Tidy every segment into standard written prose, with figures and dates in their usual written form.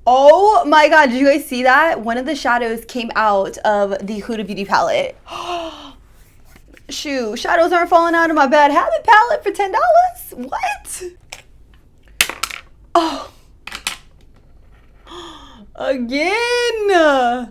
Oh my god, did you guys see that? One of the shadows came out of the Huda Beauty palette. Shoo, shadows aren't falling out of my bad habit palette for $10. What? Oh. Again.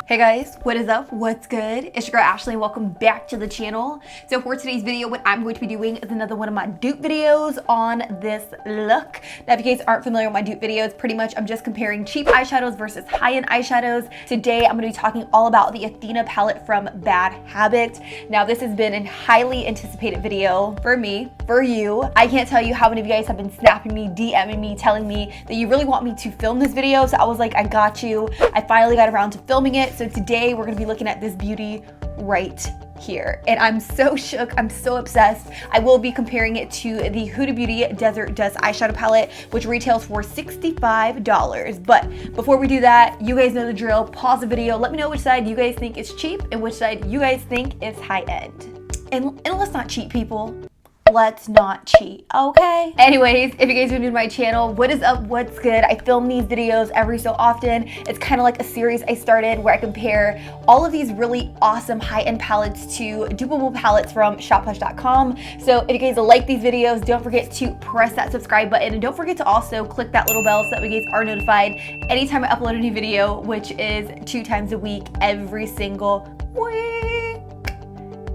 Hey guys, what is up? What's good? It's your girl Ashley and welcome back to the channel. So for today's video, what I'm going to be doing is another one of my dupe videos on this look. Now if you guys aren't familiar with my dupe videos, pretty much I'm just comparing cheap eyeshadows versus high-end eyeshadows. Today I'm going to be talking all about the Athena palette from Bad Habit. Now this has been a highly anticipated video for me, for you. I can't tell you how many of you guys have been snapping me, DMing me, telling me that you really want me to film this video. So I was like, I got you. I finally got around to filming it. So today we're gonna be looking at this beauty right here. And I'm so shook, I'm so obsessed. I will be comparing it to the Huda Beauty Desert Dust Eyeshadow Palette, which retails for $65. But before we do that, you guys know the drill. Pause the video, let me know which side you guys think is cheap and which side you guys think is high end. And let's not cheat, people. Let's not cheat, okay? Anyways, if you guys are new to my channel, what is up, what's good? I film these videos every so often. It's kind of like a series I started where I compare all of these really awesome high-end palettes to dupable palettes from SHOPHUSH.com. So if you guys like these videos, don't forget to press that subscribe button and don't forget to also click that little bell so that you guys are notified anytime I upload a new video, which is 2 times a week, every single week.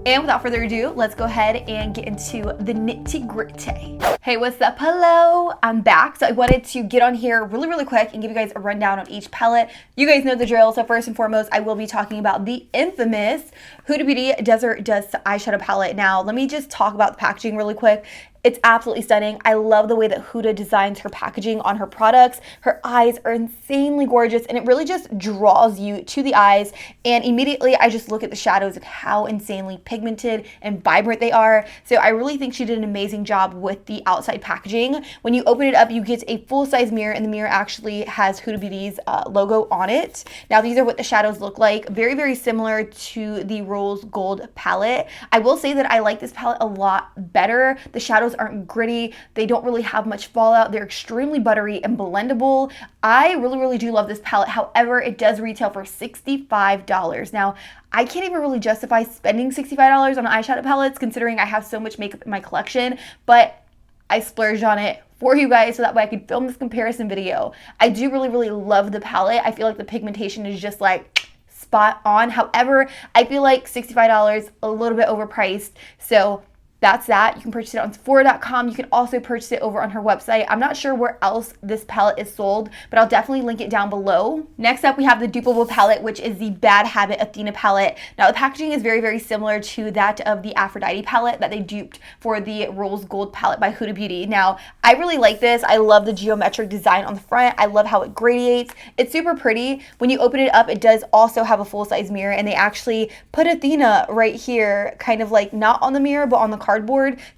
And without further ado, let's go ahead and get into the nitty gritty. Hey, what's up? Hello, I'm back. So I wanted to get on here really quick and give you guys a rundown on each palette. You guys know the drill. So first and foremost, I will be talking about the infamous Huda Beauty Desert Dust Eyeshadow Palette. Now, let me just talk about the packaging really quick. It's absolutely stunning. I love the way that Huda designs her packaging on her products. Her eyes are insanely gorgeous and it really just draws you to the eyes. And immediately I just look at the shadows and how insanely pigmented and vibrant they are. So I really think she did an amazing job with the outside packaging. When you open it up, you get a full-size mirror and the mirror actually has Huda Beauty's logo on it. Now these are what the shadows look like. Very similar to the Rose Gold palette. I will say that I like this palette a lot better. The shadows aren't gritty. They don't really have much fallout. They're extremely buttery and blendable. I really do love this palette. However, it does retail for $65. Now, I can't even really justify spending $65 on eyeshadow palettes considering I have so much makeup in my collection, but I splurged on it for you guys so that way I could film this comparison video. I do really love the palette. I feel like the pigmentation is just like spot on. However, I feel like $65 a little bit overpriced. So that's that. You can purchase it on Sephora.com. You can also purchase it over on her website. I'm not sure where else this palette is sold, but I'll definitely link it down below. Next up, we have the dupable palette, which is the Bad Habit Athena palette. Now, the packaging is very similar to that of the Aphrodite palette that they duped for the Rose Gold palette by Huda Beauty. Now, I really like this. I love the geometric design on the front. I love how it gradiates. It's super pretty. When you open it up, it does also have a full-size mirror, and they actually put Athena right here, kind of like not on the mirror, but on the cardboard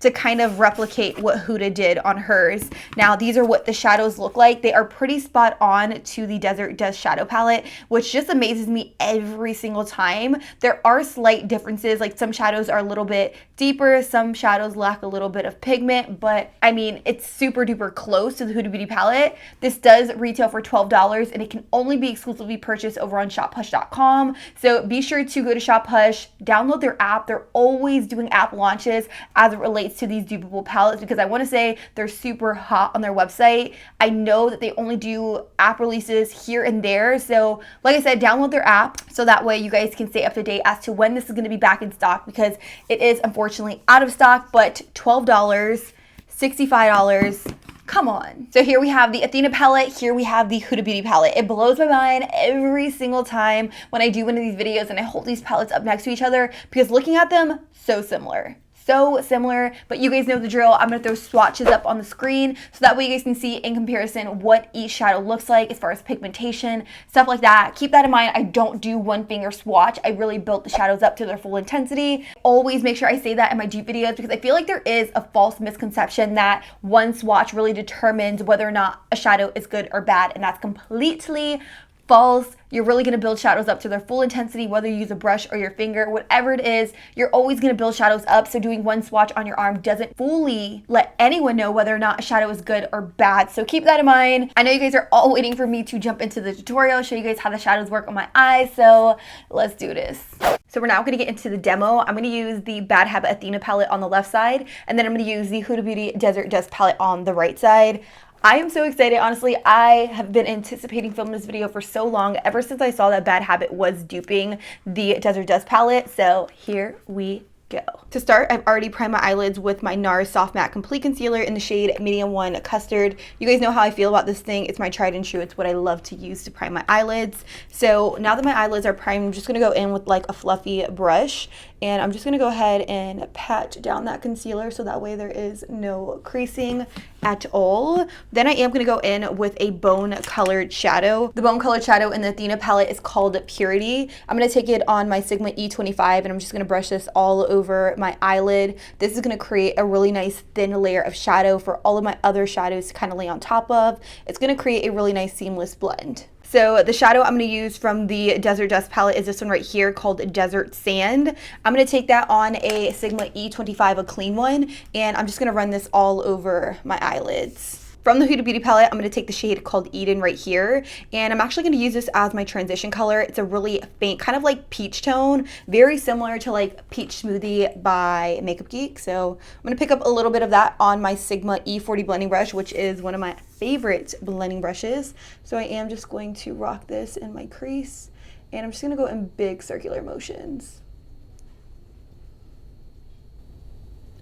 to kind of replicate what Huda did on hers. Now these are what the shadows look like. They are pretty spot on to the Desert Dust Shadow Palette, which just amazes me every single time. There are slight differences, like some shadows are a little bit deeper, some shadows lack a little bit of pigment, but I mean, it's super duper close to the Huda Beauty palette. This does retail for $12 and it can only be exclusively purchased over on SHOPHUSH.com. So be sure to go to SHOPHUSH, download their app. They're always doing app launches as it relates to these dupable palettes because I want to say they're super hot on their website. I know that they only do app releases here and there. So like I said, download their app so that way you guys can stay up to date as to when this is going to be back in stock because it is unfortunately out of stock, but $12, $65, come on. So here we have the Athena palette, here we have the Huda Beauty palette. It blows my mind every single time when I do one of these videos and I hold these palettes up next to each other because looking at them, so similar. So similar, but you guys know the drill. I'm gonna throw swatches up on the screen so that way you guys can see in comparison what each shadow looks like as far as pigmentation, stuff like that. Keep that in mind. I don't do one finger swatch. I really built the shadows up to their full intensity. Always make sure I say that in my dupe videos because I feel like there is a false misconception that one swatch really determines whether or not a shadow is good or bad, and that's completely false. You're really going to build shadows up to their full intensity, whether you use a brush or your finger, whatever it is, you're always going to build shadows up. So doing one swatch on your arm doesn't fully let anyone know whether or not a shadow is good or bad. So keep that in mind. I know you guys are all waiting for me to jump into the tutorial, show you guys how the shadows work on my eyes. So let's do this. So we're now going to get into the demo. I'm going to use the Bad Habit Athena palette on the left side, and then I'm going to use the Huda Beauty Desert Dust palette on the right side. I am so excited. Honestly, I have been anticipating filming this video for so long, ever since I saw that Bad Habit was duping the Desert Dust palette. So here we go. To start, I've already primed my eyelids with my NARS Soft Matte Complete Concealer in the shade Medium 1 Custard. You guys know how I feel about this thing. It's my tried and true. It's what I love to use to prime my eyelids. So now that my eyelids are primed, I'm just going to go in with like a fluffy brush, and I'm just going to go ahead and pat down that concealer so that way there is no creasing at all. Then I am going to go in with a bone colored shadow. The bone colored shadow in the Athena palette is called Purity. I'm going to take it on my Sigma E25, and I'm just going to brush this all over my eyelid. This is going to create a really nice thin layer of shadow for all of my other shadows to kind of lay on top of. It's going to create a really nice seamless blend. So the shadow I'm going to use from the Desert Dust palette is this one right here called Desert Sand. I'm going to take that on a Sigma E25, a clean one, and I'm just going to run this all over my eyelids. From the Huda Beauty palette, I'm going to take the shade called Eden right here, and I'm actually going to use this as my transition color. It's a really faint, kind of like peach tone, very similar to like Peach Smoothie by Makeup Geek. So I'm going to pick up a little bit of that on my Sigma E40 blending brush, which is one of my favorite blending brushes. So I am just going to rock this in my crease, and I'm just going to go in big circular motions.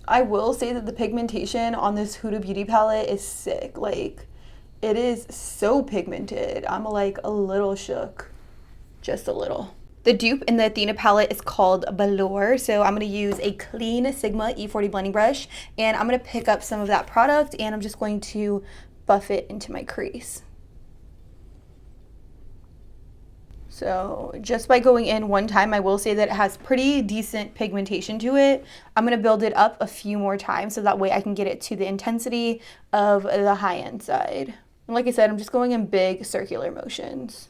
I will say that the pigmentation on this Huda Beauty palette is sick. Like, it is so pigmented. I'm like a little shook, just a little. The dupe in the Athena palette is called Velour. So I'm going to use a clean Sigma E40 blending brush, and I'm going to pick up some of that product, and I'm just going to buff it into my crease. So just by going in one time, I will say that it has pretty decent pigmentation to it. I'm going to build it up a few more times so that way I can get it to the intensity of the high-end side. And like I said, I'm just going in big circular motions.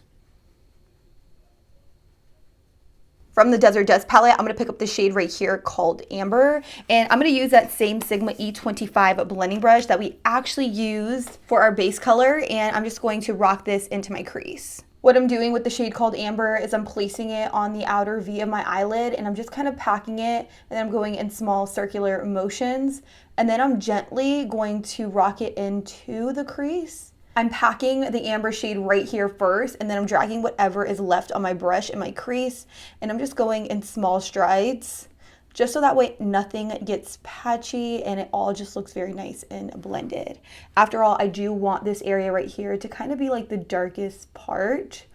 From the Desert Dust palette, I'm going to pick up the shade right here called Amber, and I'm going to use that same Sigma E25 blending brush that we actually used for our base color, and I'm just going to rock this into my crease. What I'm doing with the shade called Amber is I'm placing it on the outer V of my eyelid, and I'm just kind of packing it, and then I'm going in small circular motions, and then I'm gently going to rock it into the crease. I'm packing the amber shade right here first, and then I'm dragging whatever is left on my brush in my crease, and I'm just going in small strides, just so that way nothing gets patchy and it all just looks very nice and blended. After all, I do want this area right here to kind of be like the darkest part.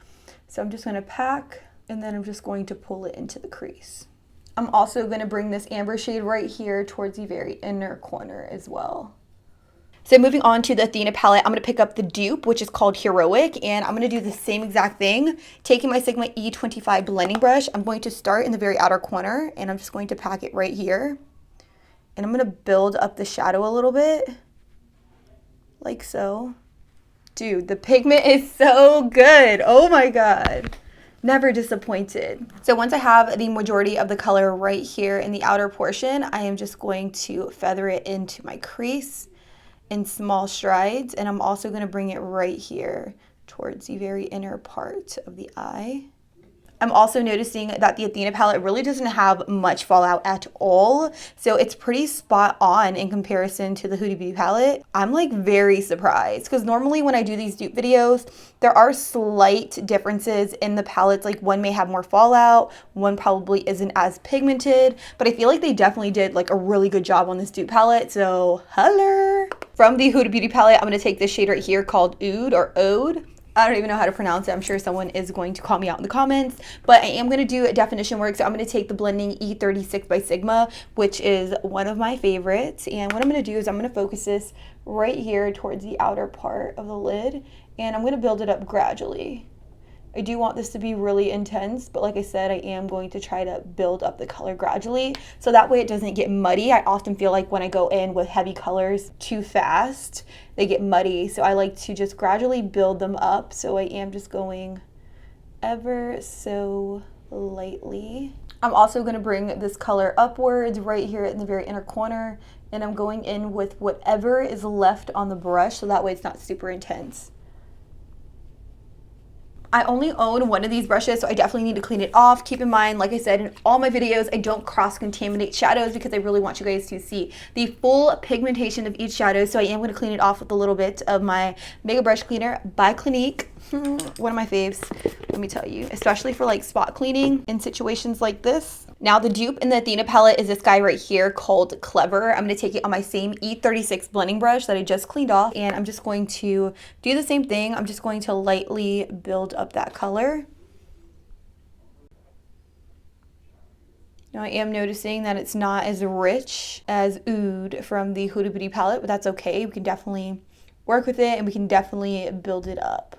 So I'm just going to pack, and then I'm just going to pull it into the crease. I'm also going to bring this amber shade right here towards the very inner corner as well. So moving on to the Athena palette, I'm going to pick up the dupe, which is called Heroic, and I'm going to do the same exact thing. Taking my Sigma E25 blending brush, I'm going to start in the very outer corner, and I'm just going to pack it right here. And I'm going to build up the shadow a little bit, like so. Dude, the pigment is so good. Oh my god. Never disappointed. So once I have the majority of the color right here in the outer portion, I am just going to feather it into my crease in small strides, and I'm also going to bring it right here towards the very inner part of the eye. I'm also noticing that the Athena palette really doesn't have much fallout at all, so it's pretty spot on in comparison to the Huda Beauty palette. I'm like very surprised, because normally when I do these dupe videos, there are slight differences in the palettes. Like one may have more fallout, one probably isn't as pigmented, but I feel like they definitely did like a really good job on this dupe palette, so holler! From the Huda Beauty palette, I'm going to take this shade right here called Oud or Ode. I don't even know how to pronounce it. I'm sure someone is going to call me out in the comments, but I am going to do a definition work. So I'm going to take the blending E36 by Sigma, which is one of my favorites. And what I'm going to do is I'm going to focus this right here towards the outer part of the lid, and I'm going to build it up gradually. I do want this to be really intense, but like I said, I am going to try to build up the color gradually so that way it doesn't get muddy. I often feel like when I go in with heavy colors too fast, they get muddy. So I like to just gradually build them up. So I am just going ever so lightly. I'm also going to bring this color upwards right here in the very inner corner, and I'm going in with whatever is left on the brush so that way it's not super intense. I only own one of these brushes, so I definitely need to clean it off. Keep in mind, like I said in all my videos, I don't cross-contaminate shadows because I really want you guys to see the full pigmentation of each shadow. So I am going to clean it off with a little bit of my Makeup Brush Cleaner by Clinique. One of my faves, let me tell you, especially for like spot cleaning in situations like this. Now the dupe in the Athena palette is this guy right here called Clever. I'm going to take it on my same E36 blending brush that I just cleaned off, and I'm just going to do the same thing. I'm just going to lightly build up that color. Now I am noticing that it's not as rich as Oud from the Huda Beauty palette, but that's okay. We can definitely work with it and we can definitely build it up.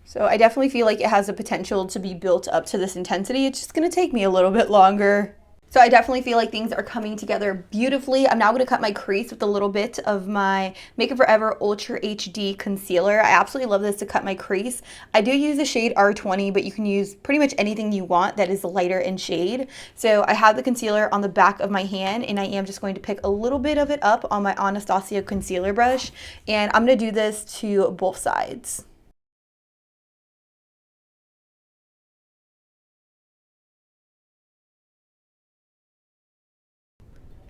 So I definitely feel like it has the potential to be built up to this intensity. It's just gonna take me a little bit longer. So I definitely feel like things are coming together beautifully. I'm now gonna cut my crease with a little bit of my Make Up For Ever Ultra HD Concealer. I absolutely love this to cut my crease. I do use the shade R20, but you can use pretty much anything you want that is lighter in shade. So I have the concealer on the back of my hand, and I am just going to pick a little bit of it up on my Anastasia concealer brush. And I'm gonna do this to both sides.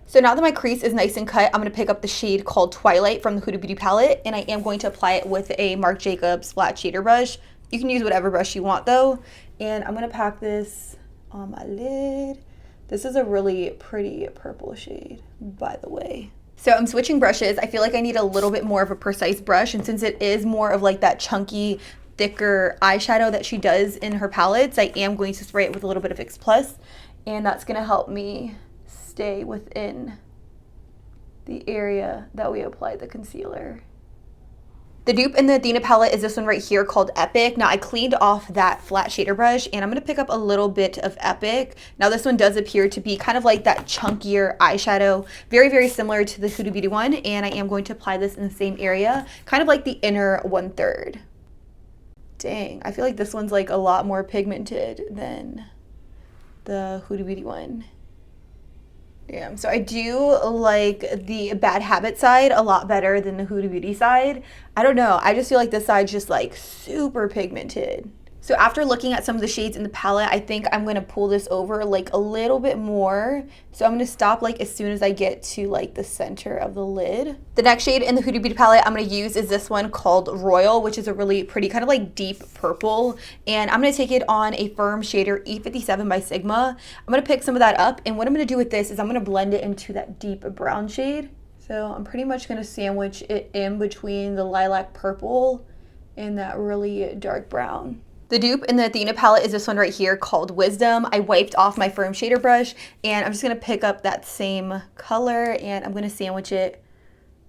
So now that my crease is nice and cut, I'm going to pick up the shade called Twilight from the Huda Beauty palette, and I am going to apply it with a Marc Jacobs flat shader brush. You can use whatever brush you want though, and I'm going to pack this on my lid. This is a really pretty purple shade, by the way. So I'm switching brushes. I feel like I need a little bit more of a precise brush, and since it is more of like that chunky, thicker eyeshadow that she does in her palettes, I am going to spray it with a little bit of Fix Plus, and that's going to help me stay within the area that we applied the concealer. The dupe in the Athena palette is this one right here called Epic. Now I cleaned off that flat shader brush, and I'm going to pick up a little bit of Epic. Now this one does appear to be kind of like that chunkier eyeshadow, very, very similar to the Huda Beauty one, and I am going to apply this in the same area, kind of like the inner 1/3. Dang, I feel like this one's like a lot more pigmented than the Huda Beauty one. Yeah, so I do like the Bad Habit side a lot better than the Huda Beauty side. I don't know, I just feel like this side's just like super pigmented. So after looking at some of the shades in the palette, I think I'm gonna pull this over like a little bit more. So I'm gonna stop like as soon as I get to like the center of the lid. The next shade in the Huda Beauty palette I'm gonna use is this one called Royal, which is a really pretty kind of like deep purple. And I'm gonna take it on a firm shader E57 by Sigma. I'm gonna pick some of that up, and what I'm gonna do with this is I'm gonna blend it into that deep brown shade. So I'm pretty much gonna sandwich it in between the lilac purple and that really dark brown. The dupe in the Athena palette is this one right here called Wisdom. I wiped off my firm shader brush, and I'm just going to pick up that same color, and I'm going to sandwich it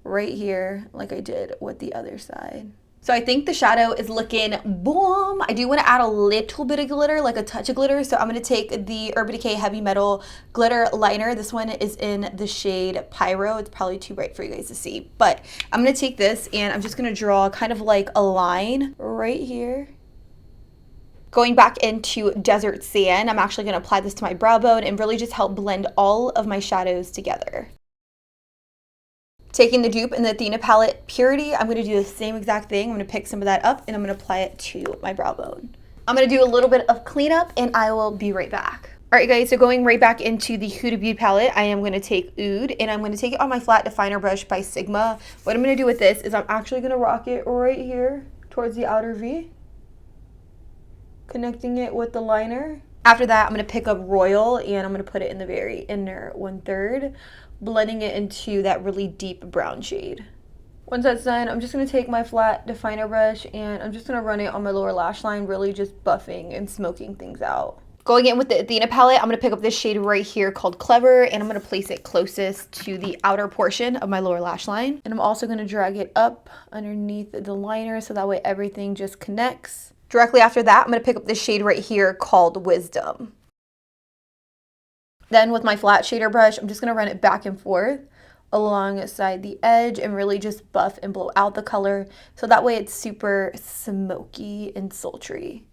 right here like I did with the other side. So I think the shadow is looking boom. I do want to add a little bit of glitter, like a touch of glitter. So I'm going to take the Urban Decay Heavy Metal Glitter Liner. This one is in the shade Pyro. It's probably too bright for you guys to see, but I'm going to take this and I'm just going to draw kind of like a line right here. Going back into Desert Sand, I'm actually going to apply this to my brow bone and really just help blend all of my shadows together. Taking the dupe in the Athena palette Purity, I'm going to do the same exact thing. I'm going to pick some of that up and I'm going to apply it to my brow bone. I'm going to do a little bit of cleanup and I will be right back. Alright guys, so going right back into the Huda Beauty palette, I am going to take Oud and I'm going to take it on my flat definer brush by Sigma. What I'm going to do with this is I'm actually going to rock it right here towards the outer V, connecting it with the liner. After that, I'm going to pick up Royal and I'm going to put it in the very inner 1/3, blending it into that really deep brown shade. Once that's done, I'm just going to take my flat definer brush and I'm just going to run it on my lower lash line, really just buffing and smoking things out. Going in with the Athena palette, I'm going to pick up this shade right here called Clever, and I'm going to place it closest to the outer portion of my lower lash line. And I'm also going to drag it up underneath the liner so that way everything just connects. Directly after that, I'm going to pick up this shade right here called Wisdom. Then with my flat shader brush, I'm just going to run it back and forth alongside the edge and really just buff and blow out the color. So that way it's super smoky and sultry.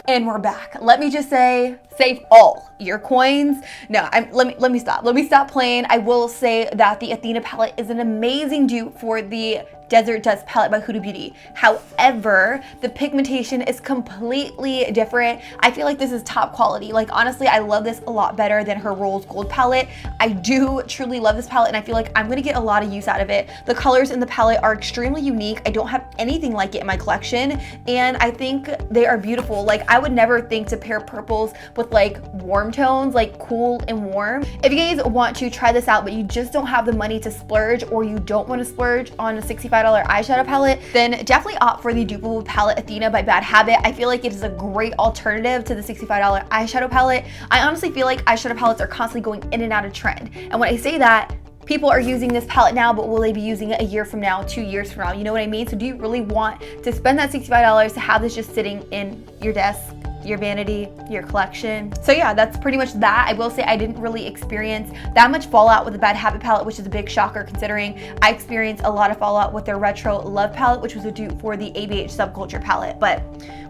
And we're back. Let me just say, save all your coins. No, let me stop. Let me stop playing. I will say that the Athena palette is an amazing dupe for the Desert Dust palette by Huda Beauty. However, the pigmentation is completely different. I feel like this is top quality. Like, honestly, I love this a lot better than her Rose Gold palette. I do truly love this palette, and I feel like I'm gonna get a lot of use out of it. The colors in the palette are extremely unique. I don't have anything like it in my collection, and I think they are beautiful. Like, I would never think to pair purples with like warm tones, like cool and warm. If you guys want to try this out, but you just don't have the money to splurge, or you don't want to splurge on a $65 eyeshadow palette, then definitely opt for the dupeable palette Athena by Bad Habit. I feel like it is a great alternative to the $65 eyeshadow palette. I honestly feel like eyeshadow palettes are constantly going in and out of trend. And when I say that, people are using this palette now, but will they be using it a year from now, 2 years from now? You know what I mean? So do you really want to spend that $65 to have this just sitting in your desk, your vanity, your collection? So yeah, that's pretty much that. I will say I didn't really experience that much fallout with the Bad Habit palette, which is a big shocker considering I experienced a lot of fallout with their Retro Love palette, which was a dupe for the ABH Subculture palette. But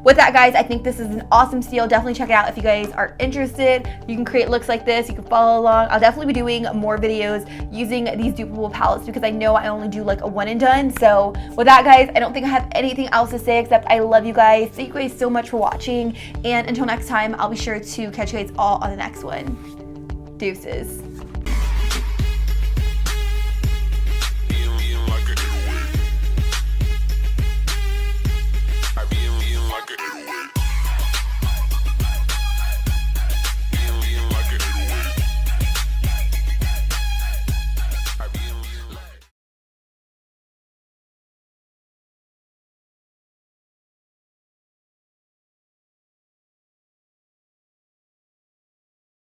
with that, guys, I think this is an awesome steal. Definitely check it out if you guys are interested. You can create looks like this. You can follow along. I'll definitely be doing more videos using these dupeable palettes because I know I only do like a one and done. So with that, guys, I don't think I have anything else to say except I love you guys. Thank you guys so much for watching. And until next time, I'll be sure to catch you guys all on the next one. Deuces.